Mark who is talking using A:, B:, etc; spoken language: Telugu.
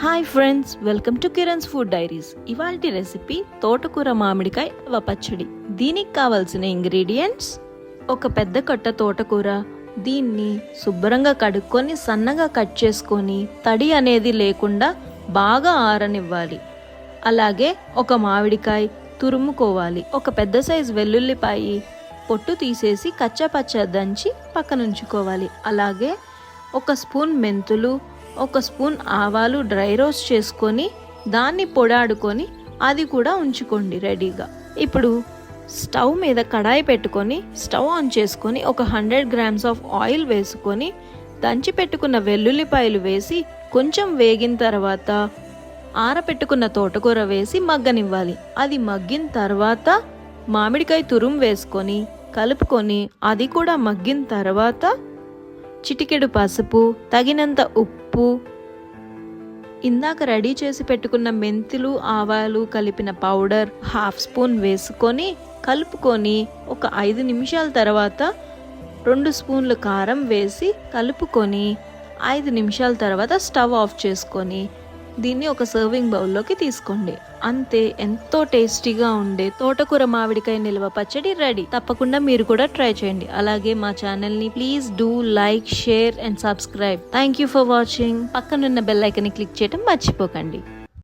A: Hi friends, welcome to Kiran's food diaries. ఇవాల్టి రెసిపీ తోటకూర మామిడికాయ పచ్చడి. దీనికి కావాల్సిన ఇంగ్రీడియంట్స్: ఒక పెద్ద కట్ట తోటకూర. దీన్ని శుభ్రంగా కడుక్కొని సన్నగా కట్ చేసుకొని తడి అనేది లేకుండా బాగా ఆరనివ్వాలి. అలాగే ఒక మామిడికాయ తురుముకోవాలి. ఒక పెద్ద సైజు వెల్లుల్లిపాయి పొట్టు తీసేసి కచ్చాపచ్చ దంచి పక్కనుంచుకోవాలి. అలాగే ఒక స్పూన్ మెంతులు, ఒక స్పూన్ ఆవాలు డ్రై రోస్ట్ చేసుకొని దాన్ని పొడాడుకొని అది కూడా ఉంచుకోండి రెడీగా. ఇప్పుడు స్టవ్ మీద కడాయి పెట్టుకొని స్టవ్ ఆన్ చేసుకొని ఒక 100 grams ఆఫ్ ఆయిల్ వేసుకొని దంచి పెట్టుకున్న వెల్లుల్లిపాయలు వేసి కొంచెం వేగిన తర్వాత ఆరపెట్టుకున్న తోటకూర వేసి మగ్గనివ్వాలి. అది మగ్గిన తర్వాత మామిడికాయ తురుము వేసుకొని కలుపుకొని అది కూడా మగ్గిన తర్వాత చిటికెడు పసుపు, తగినంత ఉప్పు, ఇందాక రెడీ చేసి పెట్టుకున్న మెంతులు ఆవాలు కలిపిన పౌడర్ 1/2 స్పూన్ వేసుకొని కలుపుకొని ఒక 5 నిమిషాల తర్వాత 2 స్పూన్లు కారం వేసి కలుపుకొని 5 నిమిషాల తర్వాత స్టవ్ ఆఫ్ చేసుకొని దీన్ని ఒక సర్వింగ్ బౌల్లోకి తీసుకోండి. అంతే, ఎంతో టేస్టీగా ఉండే తోటకూర మామిడికాయ నిల్వ పచ్చడి రెడీ. తప్పకుండా మీరు కూడా ట్రై చేయండి. అలాగే మా ఛానల్ని please do like, share and subscribe. Thank you for watching. పక్కనున్న బెల్ ఐకాన్ని క్లిక్ చేయడం మర్చిపోకండి.